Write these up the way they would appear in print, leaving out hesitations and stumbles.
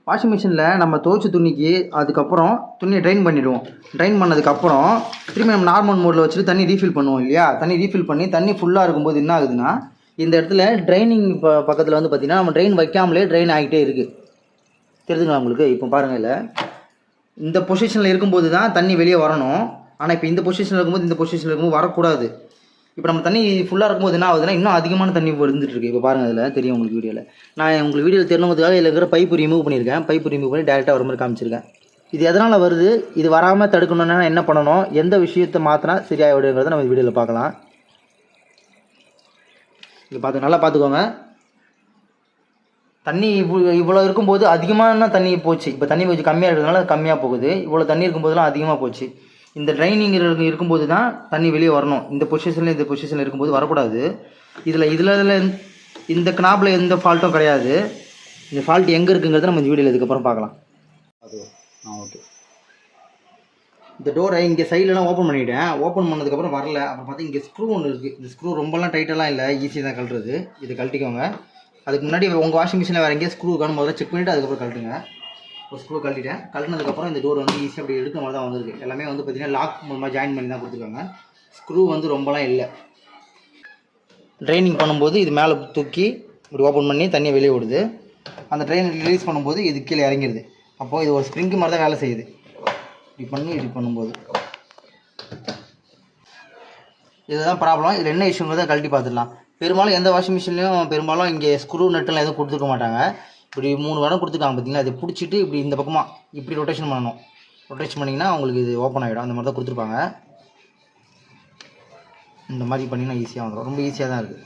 Washing மிஷினில் நம்ம துவைச்ச துணிக்கு அதுக்கப்புறம் துணியை ட்ரைன் பண்ணிவிடுவோம். ட்ரைன் பண்ணதுக்கப்புறம் திரும்பி நம்ம நார்மல் மோடில் வச்சுட்டு தண்ணி ரீஃபில் பண்ணுவோம் இல்லையா? தண்ணி ரீஃபில் பண்ணி தண்ணி ஃபுல்லாக இருக்கும்போது என்ன ஆகுதுன்னா, இந்த இடத்துல ட்ரைனிங் பக்கத்தில் வந்து பார்த்திங்கன்னா நம்ம ட்ரெயின் வைக்காமலே ட்ரெயின் ஆகிட்டே இருக்குது. தெரியுதுங்களா உங்களுக்கு? இப்போ பாருங்கள், இல்லை இந்த பொசிஷனில் இருக்கும்போது தான் தண்ணி வெளியே வரணும். ஆனால் இப்போ இந்த பொசிஷனில் இருக்கும்போது வரக்கூடாது. இப்போ நம்ம தண்ணி ஃபுல்லாக இருக்கும்போது என்ன ஆகுதுன்னா இன்னும் அதிகமான தண்ணி வந்துட்டுருக்கு. இப்போ பாருங்கள், அதில் தெரியும் உங்களுக்கு வீடியோவில். நான் உங்களுக்கு வீடியோவில் தெரியணுங்கிறதுக்காக இதில் இருக்கிற பைப்பு ரிமூவ் பண்ணியிருக்கேன். பைப்பு ரிமூவ் பண்ணி டேரெக்டாக வர மாதிரி காமிச்சிருக்கேன். இது எதனால் வருது, இது வராமல் தடுக்கணுன்னா என்ன பண்ணணும், எந்த விஷயத்தை மாற்றினா சரியாக விடுங்கிறத நம்ம வீடியோவில் பார்க்கலாம். இது நல்லா பார்த்துக்கோங்க. தண்ணி இவ்வளோ இருக்கும்போது அதிகமான தண்ணி போச்சு. இப்போ தண்ணி கொஞ்சம் கம்மியாக இருக்கிறதுனால கம்மியாக போகுது. இவ்வளோ தண்ணி இருக்கும்போதெல்லாம் அதிகமாக போச்சு. இந்த ட்ரைனிங் இருக்கும்போது தான் தண்ணி வெளியே வரணும். இந்த பொசிஷனில் இருக்கும்போது வரக்கூடாது. இதில் இந்த கினாப்பில் எந்த ஃபால்ட்டும் கிடையாது. இந்த ஃபால்ட் எங்கே இருக்குங்கிறத நம்ம இந்த வீடியோவில் இதுக்கப்புறம் பார்க்கலாம். அது ஓகே. இந்த டோரை இங்கே சைட்லலாம் ஓப்பன் பண்ணிவிட்டேன். ஓப்பன் பண்ணதுக்கப்புறம் வரல. அப்புறம் பார்த்தா இங்கே ஸ்க்ரூ ஒன்று இருக்குது. இந்த ஸ்க்ரூ ரொம்பலாம் டைட்டெல்லாம் இல்லை, ஈஸியாக தான் கழட்டுறது. இதை கழட்டிக்கோங்க. அதுக்கு முன்னாடி உங்கள் வாஷிங் மிஷினில் வேறு எங்கேயும் ஸ்க்ரூ இருக்கான்னு முதல்ல செக் பண்ணிவிட்டு அதுக்கப்புறம் கழட்டுங்க. ஒரு ஸ்க்ரூ கழட்டிட்டேன். கழட்டினதுக்கப்புறம் இந்த டோர் வந்து ஈஸியாக அப்படி எடுக்க மாதிரி தான் வந்திருக்கு. எல்லாமே வந்து பார்த்திங்கன்னா லாக் மூலமாக ஜாயின் பண்ணி தான் கொடுத்துருக்காங்க. ஸ்க்ரூ வந்து ரொம்பலாம் இல்லை. ட்ரைனிங் பண்ணும்போது இது மேலே தூக்கி இப்படி ஓப்பன் பண்ணி தண்ணியை வெளியே விடுது. அந்த ட்ரெயின் ரிலீஸ் பண்ணும்போது இது கீழே இறங்கிடுது. அப்போது இது ஒரு ஸ்ப்ரிங்கு மாதிரி தான் வேலை செய்யுது. இப்படி பண்ணும்போது இதுதான் ப்ராப்ளம். இதில் என்ன இஷ்யூங்கிறத கழட்டி பார்த்துடலாம். பெரும்பாலும் எந்த வாஷிங் மிஷின்லையும் பெரும்பாலும் இங்கே ஸ்க்ரூ நட்டுலாம் எதுவும் கொடுத்துருக்க மாட்டாங்க. இப்படி 3 வடம் கொடுத்துருக்காங்க பார்த்தீங்களா? அதை பிடிச்சிட்டு இப்படி இந்த பக்கமாக இப்படி ரொட்டேஷன் பண்ணணும். ரொட்டேஷன் பண்ணிங்கன்னா உங்களுக்கு இது ஓப்பன் ஆகிடும். அந்த மாதிரி தான் கொடுத்துருப்பாங்க. இந்த மாதிரி பண்ணிங்கன்னா ஈஸியாக வந்துடும். ரொம்ப ஈஸியாக தான் இருக்குது.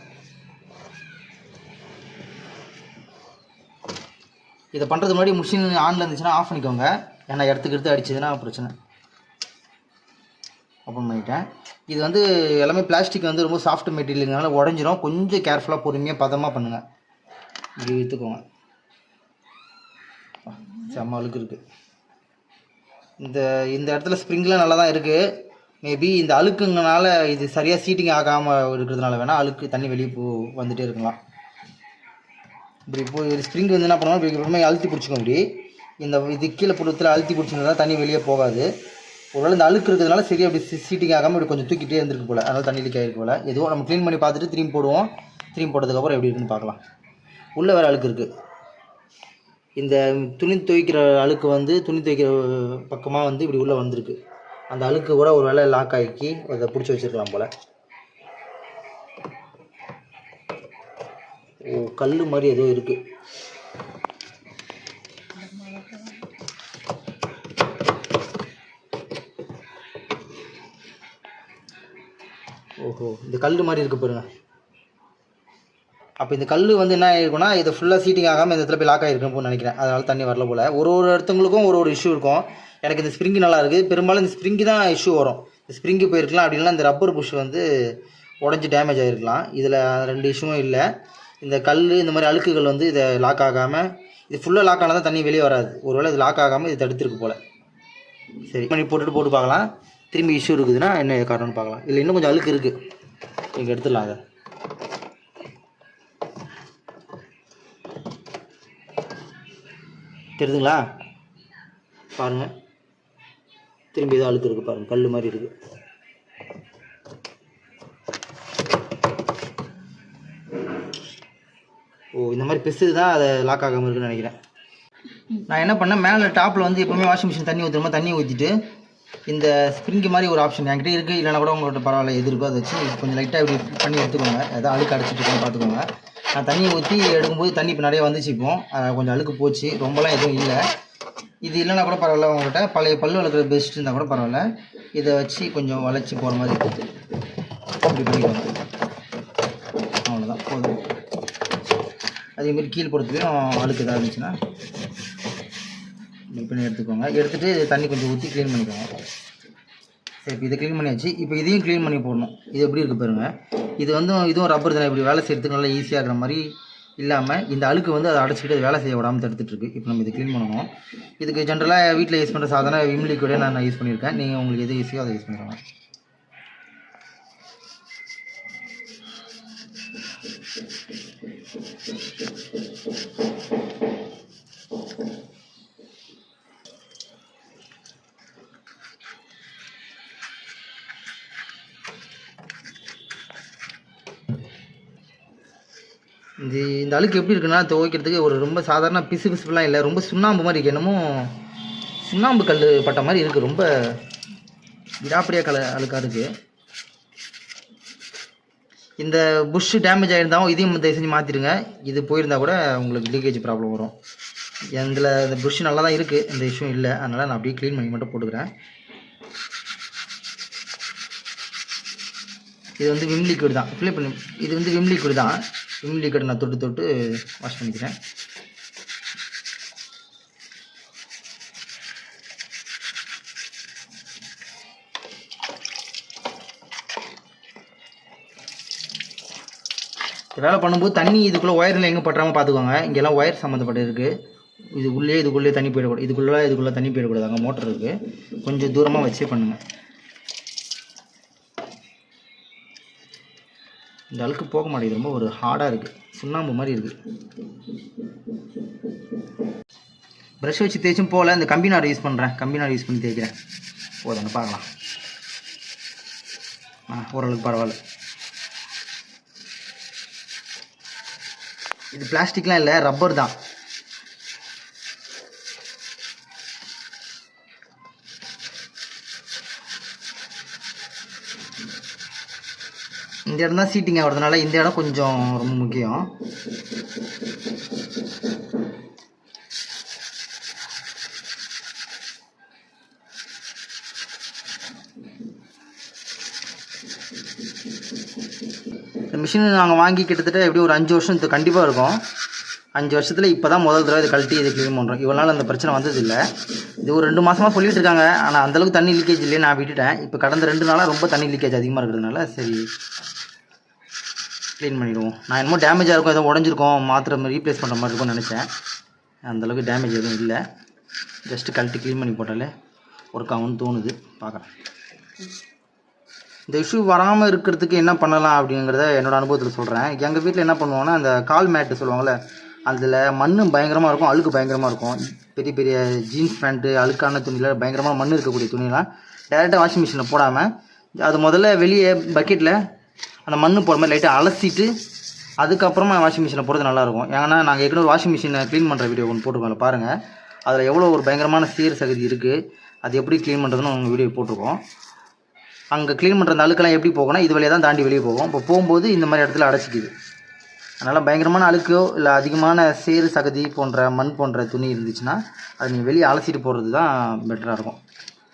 இதை பண்ணுறதுக்கு முன்னாடி மிஷின் ஆனில் இருந்துச்சுன்னா ஆஃப் பண்ணிக்கோங்க. ஏன்னா எடுத்து அடிச்சதுன்னா பிரச்சனை. ஓப்பன் பண்ணிட்டேன். இது வந்து எல்லாமே பிளாஸ்டிக் வந்து ரொம்ப சாஃப்ட் மெட்டீரியலுங்கனால உடஞ்சிரும். கொஞ்சம் கேர்ஃபுல்லாக பொறுமையாக பதமாக பண்ணுங்கள். இப்படி எடுத்துக்கோங்க. செம்ம அழுக்கு இருக்குது. இந்த இடத்துல ஸ்ப்ரிங்லாம் நல்லா தான் இருக்குது. மேபி இந்த அழுக்குங்கனால இது சரியாக சீட்டிங் ஆகாமல் இருக்கிறதுனால வேணால் அழுக்கு தண்ணி வெளியே வந்துகிட்டே இருக்கலாம். இப்படி ஸ்ப்ரிங் வந்து என்ன பண்ணுவோம், இப்படி அழுத்தி பிடிச்சிக்கோ. இப்படி இது கீழே புறத்தில் அழுத்தி பிடிச்சிருந்தா தண்ணி வெளியே போகாது. ஒருவேளை இந்த அழுக்கு இருக்கிறதுனால சரியாக அப்படி சீட்டிங் ஆகாமல் இப்படி கொஞ்சம் தூக்கிட்டே இருந்திருக்கு போல். அதனால் தண்ணி லீக் ஆகிருக்கு போல். எதுவும் நம்ம க்ளீன் பண்ணி பார்த்துட்டு திரும்பி போடுவோம். திரும்பி போட்டதுக்கப்புறம் எப்படி இருக்குன்னு பார்க்கலாம். உள்ளே வேறு அழுக்கு இருக்குது. இந்த துணி துவைக்கிற அழுக்கு வந்து துணி துவைக்கிற பக்கமாக வந்து இப்படி உள்ளே வந்திருக்கு. அந்த அழுக்கு கூட ஒரு வேளை லாக் ஆகி அதை பிடிச்சி வச்சுருக்கலாம் போல். கல் மாதிரி ஏதோ இருக்குது. ஓஹோ, இந்த கல் மாதிரி இருக்குது பாருங்கள். அப்போ இந்த கல் வந்து என்ன ஆகிருக்குன்னா இதை ஃபுல்லாக சீட்டிங் ஆகாமல் இந்த இடத்துல போய் லாக் ஆகிருக்குன்னு நினைக்கிறேன். அதனால் தண்ணி வரல போல். ஒரு இடத்துங்களுக்கும் ஒரு இஷ்யூ இருக்கும். எனக்கு இந்த ஸ்ப்ரிங்கு நல்லா இருக்குது. பெரும்பாலும் இந்த ஸ்ப்ரிங்கு தான் இஷ்யூ வரும். இந்த ஸ்ப்ரிங்கு போயிருக்கலாம். அப்படின்னா இந்த ரப்பர் புஷ் வந்து உடஞ்சி டேமேஜ் ஆகிருக்கலாம். இதில் 2 இஷ்யூவும் இல்லை. இந்த கல் இந்த மாதிரி அழுக்குகள் வந்து இதை லாக் ஆகாமல், இது ஃபுல்லாக லாக் ஆனால் தான் தண்ணி வெளியே வராது. ஒருவேளை இது லாக் ஆகாமல் இது தடுத்துருக்கு போல். சரி, பண்ணி போட்டு பார்க்கலாம். திரும்பி இஷ்யூ இருக்குதுன்னா என்ன காரணம்னு பார்க்கலாம். இல்லை இன்னும் கொஞ்சம் அழுக்கு இருக்குது. நீங்கள் எடுத்துடலாம். அதை தெரியுதுங்களா? பாருங்கள், திரும்பி ஏதோ அழுக்கு இருக்குது பாருங்கள். கல் மாதிரி இருக்குது. இந்த மாதிரி பெருசு தான் அதை லாக் ஆகாமல் இருக்குன்னு நினைக்கிறேன். நான் என்ன பண்ணேன், மேலே டாப்பில் வந்து எப்போவுமே வாஷிங் மிஷின் தண்ணி ஊற்றுறோமா, தண்ணி ஊற்றிட்டு இந்த ஸ்ப்ரிங்கு மாதிரி ஒரு ஆப்ஷன் என்கிட்ட இருக்குது. இல்லைனா கூட உங்கள்கிட்ட பரவாயில்ல, எது இருக்கோ அதை வச்சு கொஞ்சம் லைட்டாக இப்படி பண்ணி எடுத்துக்கோங்க. எதாவது அழுக்கு அடைச்சிட்டு பார்த்துக்கோங்க. நான் தண்ணியை ஊற்றி எடுக்கும்போது தண்ணி இப்போ நிறைய வந்துச்சு. இப்போ கொஞ்சம் அழுக்கு போச்சு. ரொம்பலாம் எதுவும் இல்லை. இது இல்லைனா கூட பரவாயில்ல. உங்கள்கிட்ட பழைய பல் வளர்க்குற பெஸ்ட் இருந்தால் கூட பரவாயில்ல. இதை வச்சு கொஞ்சம் வளைச்சி போகிற மாதிரி இருக்குது. அப்படி பண்ணிக்கோங்க. அவ்வளோதான், போதும். அதேமாரி கீழ் பொறுத்துலையும் அழுக்கு எதாவது இருந்துச்சுன்னா இப்படி பண்ணி எடுத்துக்கோங்க. எடுத்துகிட்டு தண்ணி கொஞ்சம் ஊற்றி க்ளீன் பண்ணிக்கோங்க. சரி, இப்போ இதை க்ளீன் பண்ணியாச்சு. இப்போ இதையும் க்ளீன் பண்ணி போடணும். இது எப்படி இருக்குது பாருங்கள். இது வந்து இதுவும் ரப்பர் தானே. இப்படி வேலை செய்கிறதுக்கு நல்லா ஈஸியாக இருக்கிற மாதிரி இல்லாமல் இந்த அழுக்கு வந்து அதை அடைச்சிக்கிட்டு அது வேலை செய்ய விடாமல் தடுத்துட்ருக்கு. இப்போ நம்ம இதை க்ளீன் பண்ணணும். இதுக்கு ஜென்ரலாக வீட்டில் யூஸ் பண்ணுற சாதாரண விம் லிக்விடே நான் யூஸ் பண்ணியிருக்கேன். நீங்கள் உங்களுக்கு எது ஈஸியோ அதை யூஸ் பண்ணிக்கோங்க. இந்த அழுக்கு எப்படி இருக்குன்னா துவைக்கிறதுக்கு ஒரு ரொம்ப சாதாரண பிசுலாம் இல்லை, ரொம்ப சுண்ணாம்பு மாதிரி இருக்குது. என்னமோ சுண்ணாம்பு கல் பட்ட மாதிரி இருக்குது. ரொம்ப விடாப்படியாக அழுக்காக இருக்குது. இந்த புஷ் டேமேஜ் ஆகிருந்தாலும் இதையும் தயவு செஞ்சு மாற்றிடுங்க. இது போயிருந்தால் கூட உங்களுக்கு லீக்கேஜ் ப்ராப்ளம் வரும். இதில் இந்த புஷ் நல்லா தான் இருக்குது, இந்த இஷ்யூ இல்லை. அதனால் நான் அப்படியே க்ளீன் பண்ணி மட்டும் போட்டுக்கிறேன். இது வந்து விம் லிக்விட் தான் ஃபில் பண்ணி, இது வந்து விம் லிக்விட் தான். விம் லிக்விட் நான் தொட்டு வாஷ் பண்ணிக்கிறேன். வேலை பண்ணும்போது தண்ணி இதுக்குள்ளே ஒயரில் எங்கே பற்றாமல் பார்த்துக்கோங்க. இங்கெல்லாம் ஒயர் சம்மந்தப்பட்டு இருக்குது. இதுக்குள்ளே தண்ணி போயிடக்கூடாது. இதுக்குள்ளே தண்ணி போயிடக்கூடாது. அங்கே மோட்டர் இருக்குது, கொஞ்சம் தூரமாக வச்சே பண்ணுங்கள். இந்த அழுக்கு போக மாட்டேங்குது, ரொம்ப ஒரு ஹார்டாக இருக்குது, சுண்ணாம்பு மாதிரி இருக்குது. ப்ரஷ் வச்சு தேய்ச்சும் போகல, இந்த கம்பி நார் யூஸ் பண்ணுறேன். கம்பி நார் யூஸ் பண்ணி தேய்க்கிறேன். போதும், பார்க்கலாம். ஓரளவுக்கு பரவாயில்ல. இது பிளாஸ்டிக்லாம் இல்லை, ரப்பர் தான். இந்த இடம் தான் சீட்டிங் ஆகிறதுனால இந்த இடம் கொஞ்சம் ரொம்ப முக்கியம். இந்த மிஷின் நாங்கள் வாங்கி கிட்டத்தட்ட எப்படி ஒரு 5 வருஷம் கண்டிப்பாக இருக்கும். 5 வருஷத்தில் இப்போ தான் முதல் தடவை இதை கழட்டி இதை க்ளீன் பண்ணுறோம். இவ்வளோ நாள் அந்த பிரச்சனை வந்ததில்லை. இது ஒரு 2 மாதமாக சொல்லிட்டு இருக்காங்க. ஆனால் அந்தளவுக்கு தண்ணி லீக்கேஜ் இல்லையே, நான் விட்டுட்டேன். இப்போ கடந்த 2 நாளாக ரொம்ப தண்ணி லீக்கேஜ் அதிகமாக இருக்கிறதுனால சரி க்ளீன் பண்ணிவிடுவோம். நான் என்னமோ டேமேஜாக இருக்கும், எதோ உடஞ்சிருக்கோம், மாத்திரை ரீப்ளேஸ் பண்ணுற மாதிரி இருக்கும்னு நினச்சேன். அந்தளவுக்கு டேமேஜ் எதுவும் இல்லை. ஜஸ்ட்டு கழட்டி க்ளீன் பண்ணி போட்டாலே ஒர்க் ஆகும்னு தோணுது. பார்க்குறேன். இந்த இஷ்யூ வராமல் இருக்கிறதுக்கு என்ன பண்ணலாம் அப்படிங்கிறத என்னோடய அனுபவத்தில் சொல்கிறேன். எங்கள் வீட்டில் என்ன பண்ணுவோன்னா, அந்த கால் மேட்டு சொல்லுவாங்கள்ல, அதில் மண் பயங்கரமாக இருக்கும், அழுக்கு பயங்கரமாக இருக்கும். பெரிய பெரிய ஜீன்ஸ் பேண்ட்டு, அழுக்கான துணியில் பயங்கரமாக மண் இருக்கக்கூடிய துணியெலாம் டேரெக்டாக வாஷிங் மிஷினில் போடாமல் அது முதல்ல வெளியே பக்கெட்டில் அந்த மண் போகிற மாதிரி லைட்டாக அலசிட்டு அதுக்கப்புறமா வாஷிங் மிஷினில் போடுறது நல்லாயிருக்கும். ஏன்னா நாங்கள் ஏற்கனவே வாஷிங் மிஷினை க்ளீன் பண்ணுற வீடியோ ஒன்று போட்டிருக்கோம், பாருங்கள். அதில் எவ்வளோ ஒரு பயங்கரமான சேர் சகதி இருக்குது, அது எப்படி க்ளீன் பண்ணுறதுன்னு உங்கள் வீடியோ போட்டிருக்கோம். அங்கே க்ளீன் பண்ணுற அந்த அழுக்கெல்லாம் எப்படி போகணும், இது வழியாக தான் தாண்டி வெளியே போகும். இப்போ போகும்போது இந்த மாதிரி இடத்துல அடைச்சிக்குது. அதனால் பயங்கரமான அழுக்கோ இல்லை அதிகமான சேறு சகதி போன்ற மண் போன்ற துணி இருந்துச்சுன்னா அது நீங்கள் வெளியே அலசிட்டு போடுறது தான் பெட்டராக இருக்கும்.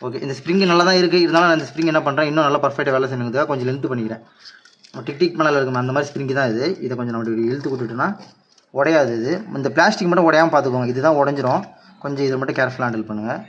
ஓகே, இந்த ஸ்ப்ரிங்கு நல்லா தான் இருக்குது. இருந்தாலும் நான் இந்த ஸ்ப்ரிங் என்ன பண்ணுறேன், இன்னும் நல்லா பர்ஃபெக்டாக வேலை செய்யணுங்கிறதுக்காக கொஞ்சம் லென்த்து பண்ணிக்கிறேன். டிக் பண்ணல இருக்குமே அந்த மாதிரி ஸ்ப்ரிங்கு தான் இது. இதை கொஞ்சம் நம்ம இழுத்து விட்டுட்டோன்னா உடையாது. இது இந்த பிளாஸ்டிக் மட்டும் உடையாமல் பார்த்துக்கோங்க. இதுதான் உடஞ்சிரும். கொஞ்சம் இதை மட்டும் கேர்ஃபுல்லாக ஹேண்டில் பண்ணுங்கள்.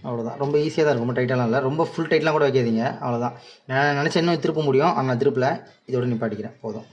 அவ்வளோதான், ரொம்ப ஈஸியாக தான் இருக்கும், ரொம்ப டைட்டாலாம் இல்லை, ரொம்ப ஃபுல் டைட்லாம் கூட வைக்காதீங்க. அவ்வளோதான். நான் நினச்சேன் இன்னும் திருப்ப முடியும், ஆனால் திருப்பல. இதோட நிப்பாட்டிக்கிறேன், போதும்.